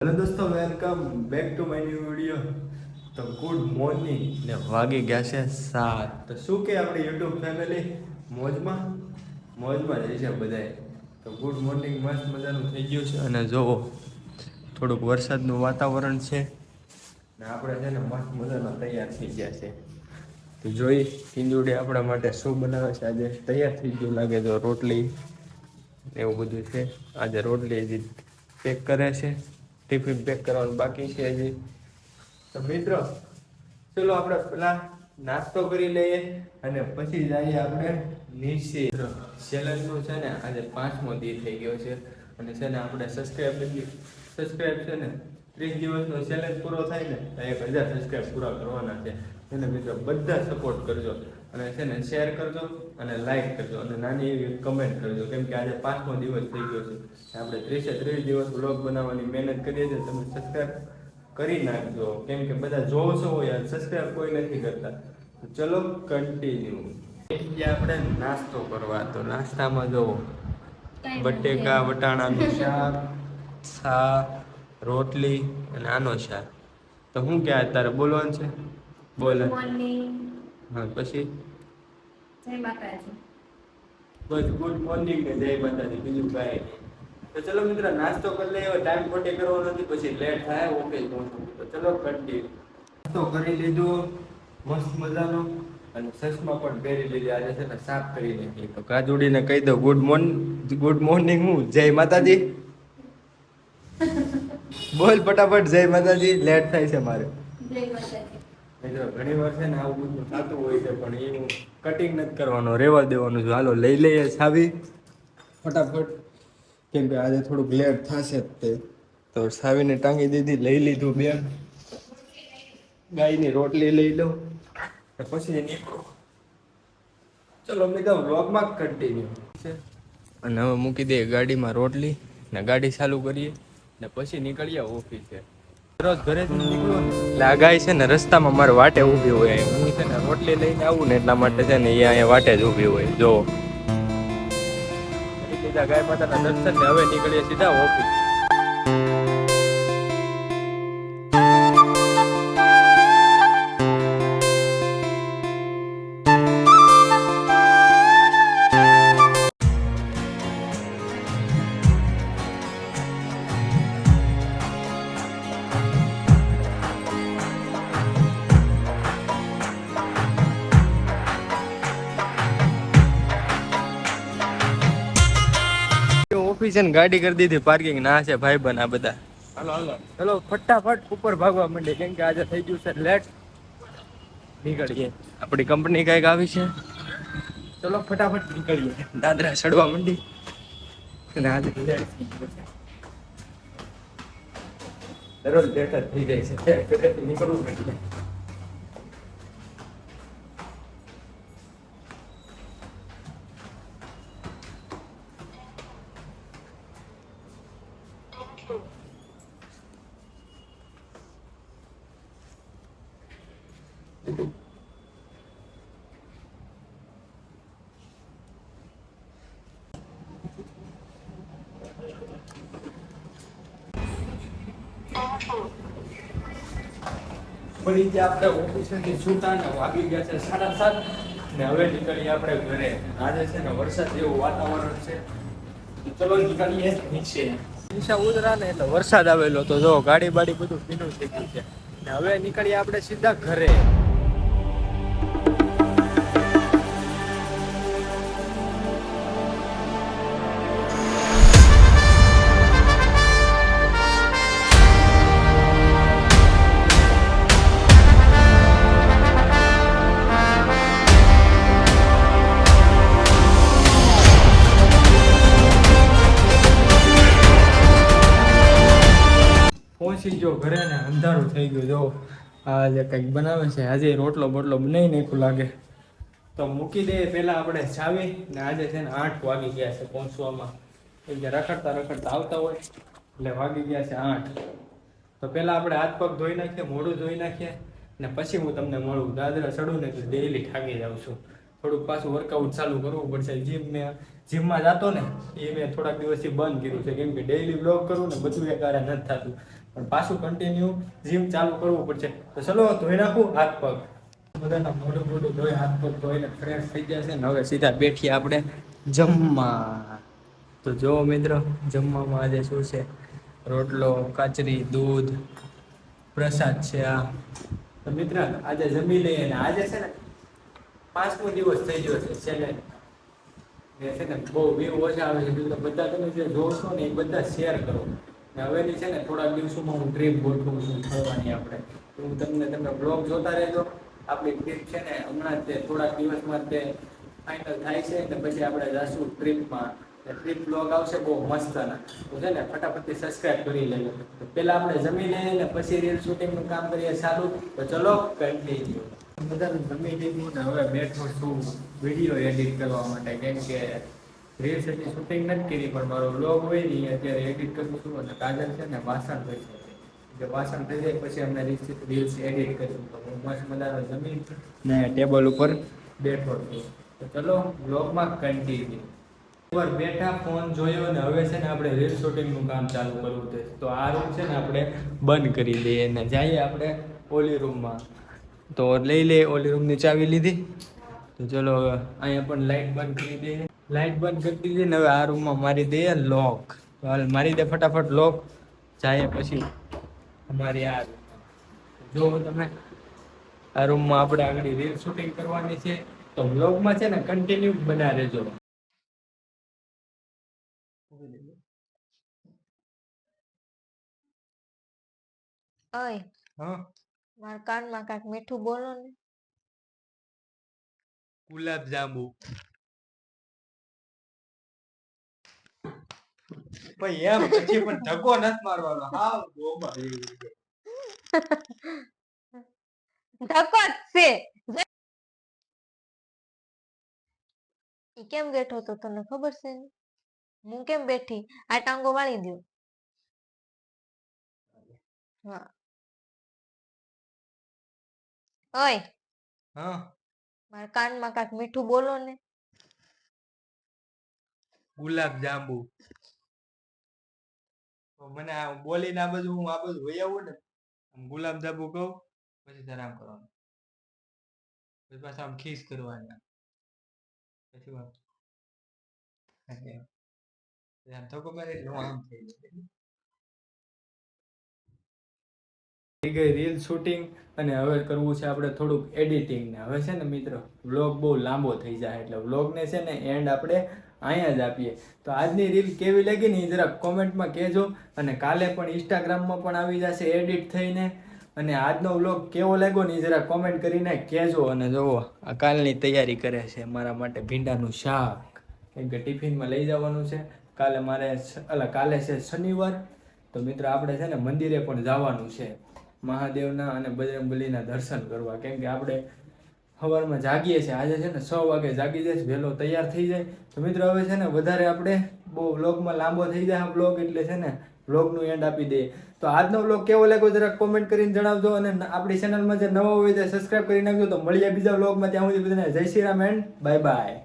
Hello દોસ્તો, welcome back to my new video. તો good morning ને વાગી ગયા છે 7. તો શું કે આપણી યુટ્યુબ ફેમિલી મોજમાં મોજમાં જ છે બધાય. તો ગુડ મોર્નિંગ મસ્ત મજાનું થઈ ગયું છે અને જોવો થોડુંક વરસાદનું વાતાવરણ છે ને આપણે છે ને મસ્ત મજાના તૈયાર થઈ ગયા છે. તો જોઈ કિંજુડી આપણા માટે શું બનાવે છે. આજે તૈયાર થઈ ગયું લાગે તો રોટલી એવું બધું છે. આજે રોટલી હજી પેક કરે છે, ટિફિન પેક કરવાનું બાકી છે હજી. તો મિત્રો ચલો આપણે પેલા નાસ્તો કરી લઈએ અને પછી જઈએ આપણે નીચે. ચેલેન્જનું છે ને આજે 5મો દી થઈ ગયો છે અને છે ને આપણે સબસ્ક્રાઇબ છે ને 30 દિવસનો ચેલેન્જ પૂરો થાય ને તો 1000 સબસ્ક્રાઇબ પૂરા કરવાના છે. એને મિત્રો બધા સપોર્ટ કરજો અને છે ને શેર કરજો અને લાઈક કરજો અને નાની એવી કમેન્ટ કરજો, કેમ કે આજે 5મો દિવસ થઈ ગયો છે. આપણે 30 દિવસ વ્લોગ બનાવવાની મહેનત કરીએ છીએ. તમે સબસ્ક્રાઇબ કરી નાખજો, કેમ કે બધા જોવો છો યાર, સબસ્ક્રાઇબ કોઈ નથી કરતા. તો ચલો કન્ટિન્યુ. આપણે નાસ્તો કરવા. તો નાસ્તામાં જોવો બટેકા વટાણાનું શાક, છા, રોટલી અને આનો શાક. તો હું ક્યાં તારે બોલવાનું છે? બોલ. હા પછી જય માતાજી. બસ ગુડ મોર્નિંગ ને જય માતાજી, બીજું કાંઈ નહીં. તો ચલો મિત્ર નાસ્તો કરી લઈએ. ટાઈમ ખોટે કરવો નથી, પછી લેટ થાય. ઓકે તો ચલો કન્ટિન્યુ. નાસ્તો કરી લીધો મસ્ત મજાનો અને ચશ્મા પણ પહેરી લીધી. આજે છે ને સાફ કરી નાખી. તો કાજુડીને કહી દો ગુડ મોર્નિંગ. હું જય માતાજી બોલ ફટાફટ. જય માતાજી. લેટ થાય છે મારે. જય માતાજી. મિત્રો ઘણી વાર છે ને આવું બધું થતું હોય છે, પણ એવું કટિંગ નથી કરવાનું, રેવા દેવાનું છે. હાલો લઈ લઈએ છાવી ફટાફટ, કેમ કે આજે થોડુંક લેટ થશે તે. તો છાવીને ટાંગી દીધી, લઈ લીધું બેન. ગાયની રોટલી લઈ લો પછી નીકળો. ચલો મિત્રો વ્લોગમાં કન્ટિન્યુ છે. અને હવે મૂકી દઈએ ગાડીમાં રોટલી ને ગાડી ચાલુ કરીએ ને પછી નીકળીએ ઓફિસે. રોજ ઘરેથી નીકળો ને એટલે આ ગાય છે ને રસ્તામાં મારે વાટે ઊભી હોય. હું છે ને રોટલી લઈને આવું ને એટલા માટે છે ને એ અહીંયા વાટે જ ઊભી હોય. જો લીધા ગાય માતાના દર્શન ને હવે નીકળીએ સીધા ઓફિસ. ઓફિસે ગાડી કરી દીધી પાર્કિંગ. ના છે ભાઈ બન આ બધા. હાલો હાલો ચલો ફટાફટ ઉપર ભાગવા માંડે, કેમ કે આજે થઈ ગયું છે લેટ. નીકળીએ. આપણી કંપની કઈક આવી છે. ચલો ફટાફટ નીકળીએ. દાદરા ચડવા માંડી અને આજે લેટ થઈ ગયું છે. દરરોજ લેટ જ થઈ જાય છે. ઘરેથી નીકળવું પડે. ફરી ત્યાં આપણે ઓફિસેથી છૂટા ને વાગી ગયા છે 7:30 ને હવે નીકળીએ આપણે ઘરે. આજે છે ને વરસાદ જેવું વાતાવરણ છે. ચલો નીકળીએ નીચે. નીચે ઉતરા ને એટલે વરસાદ આવેલો તો જો ગાડી બાડી બધું ભીનું થઈ ગયું છે ને હવે નીકળીએ આપણે સીધા ઘરે. પહોંચી ગયો ઘરે ને અંધારું થઈ ગયું. જો આ જે કંઈક બનાવે છે આજે રોટલો બોટલો બનાવી નાખ્યું લાગે. તો મૂકી દઈએ પહેલાં આપણે ચાવી ને. આજે છે ને 8 વાગી ગયા છે પહોંચવામાં, કેમ કે રખડતા રખડતા આવતા હોય એટલે વાગી ગયા છે 8. તો પહેલાં આપણે હાથ પગ ધોઈ નાખીએ, મોઢું ધોઈ નાખીએ ને પછી હું તમને મળું. દાદરા ચડું ને તો ડેઈલી થાકી જાઉં છું. થોડુંક પાછું વર્કઆઉટ ચાલુ કરવું પડશે. જીમમાં જતો ને એ મેં થોડાક દિવસથી બંધ કર્યું છે, કેમ કે ડેઈલી બ્લોગ કરું ને બધું એક આરે નથી થતું. પણ પાછું કન્ટિન્યુ જીમ ચાલુ કરવું પડશે. તો ચલો ધોઈ નાખું હાથ પગ. બધાના મોઢું મોઢું ધોઈ હાથ પગ ધોઈને ફ્રેશ થઈ ગયા છે ને હવે સીધા બેઠીએ આપણે જમવા. તો જો મિત્રો જમવામાં આજે શું છે? રોટલો, કાચરી, દૂધ, પ્રસાદ છે આ. તો મિત્ર આજે જમી લઈએ ને આજે છે ને 5મો દિવસ થઈ ગયો છે ચેલેન્જ. છે ને બહુ વ્યૂ ઓછા આવે છે તો બધા તમે જે જોશો ને એ બધા શેર કરો. ને હવેની છે ને થોડાક દિવસોમાં હું ટ્રીપ ગોઠવું છું ફરવાની આપણે. તો હું તમે બ્લોગ જોતા રહેજો. આપણી ટ્રીપ છે ને હમણાં જ તે થોડાક દિવસમાં તે ફાઇનલ થાય છે ને પછી આપણે જઈશું ટ્રીપમાં. ટ્રીપ બ્લોગ આવશે બહુ મસ્તના. તો છે ને ફટાફટથી સબસ્ક્રાઇબ કરી લેજો. તો પહેલાં આપણે જમી લઈએ ને પછી રીલ શૂટિંગનું કામ કરીએ સારું. તો ચલો કન્ટિન્યુ. બધા જમી લીધું ને હવે બેઠો છું વિડીયો એડિટ કરવા માટે. કેમ કે રીલ્સ એટલી શૂટિંગ નથી કરી પણ મારો બ્લોગ હોય ને અત્યારે એડિટ કરું છું. અને કાજલ છે ને વાસણ થઈ છે વાસણ થઈ જાય પછી અમને રીલ્સ એડિટ કરીશું. તો હું મસ્ત મજાનો જમીન ને ટેબલ ઉપર બેઠો છું. તો ચલો બ્લોગમાં કન્ટિન્યુ. એકવાર બેઠા ફોન જોયો ને હવે છે ને આપણે રીલ શૂટિંગનું કામ ચાલુ કરવું છે. તો આ રૂમ છે ને આપણે બંધ કરી દઈએ ને જઈએ આપણે ઓલી રૂમમાં. તો લઈ લે ઓલી રૂમની ચાવી લીધી. તો ચલો હવે અહીંયા પણ લાઇટ બંધ કરી દઈએ. લાઇટ બંધ કરી દીધી ને હવે આ રૂમમાં મારી દઈએ લોક. તો હાલ મારી દે ફટાફટ લોક. જાય પછી અમારી આ જો તમે આ રૂમમાં આપણે આગળ રીલ શૂટિંગ કરવાની છે. તો બ્લોગમાં છે ને કન્ટિન્યુ બના રહેજો. ઓય હા મારા કાનમાં કાંઈક મીઠું બોલો ને. ગુલાબ જાંબુ. ભાઈ એમ પછી પણ ધક્કો નથી મારવાનો. હાવ ગોમાં રહી ગઈ. ધક્કો જ છે. ઈ કેમ બેઠો તો તને ખબર છે ને? હું કેમ બેઠી આ ટાંગો વાળી દો. હા ઓય હા મારા કાનમાં કાંઈક મીઠું બોલો ને. ગુલાબ જાંબુ. તો મને આ બોલીને આ બધું હું આ બધું વહી આવું ને આમ ગુલાબ જાંબુ કહું પછી આરામ કરવાનું. પછી પાછા આમ ખીસ કરવાના. પછી આમ ધક્કો મારે એટલે હું આમ થઈ જાય. થઈ ગઈ રીલ શૂટિંગ અને હવે કરવું છે આપણે થોડુંક એડિટિંગ ને હવે છે ને મિત્રો વ્લોગ બહુ લાંબો થઈ જાય એટલે વ્લોગને છે ને એન્ડ આપણે અહીંયા જ આપીએ. તો આજની રીલ કેવી લાગી ને એ જરાક કોમેન્ટમાં કહેજો. અને કાલે પણ ઇન્સ્ટાગ્રામમાં પણ આવી જશે એડિટ થઈને. અને આજનો વ્લોગ કેવો લાગ્યો ને એ જરાક કોમેન્ટ કરીને કહેજો. અને જુઓ આ કાલની તૈયારી કરે છે મારા માટે ભીંડાનું શાક. કેમ કે ટિફિનમાં લઈ જવાનું છે. કાલે છે શનિવાર. તો મિત્રો આપણે છે ને મંદિરે પણ જવાનું છે મહાદેવના અને બજરંગબલીના દર્શન કરવા. કેમ કે આપણે સવારમાં જાગીએ છીએ આજે છે ને 6 વાગે જાગી જઈશ વહેલો તૈયાર થઈ જાય. તો મિત્રો હવે છે ને વધારે આપણે બહુ વ્લોગમાં લાંબો થઈ જાય વ્લોગ એટલે છે ને વ્લોગનું એન્ડ આપી દઈએ. તો આજનો વ્લોગ કેવો લાગ્યો જરાક કોમેન્ટ કરીને જણાવજો. અને આપણી ચેનલમાં જે નવો હોય તે સબસ્ક્રાઇબ કરી નાખજો. તો મળીએ બીજા વ્લોગમાં. ત્યાં સુધી બધાને જય Shri Ram and bye bye.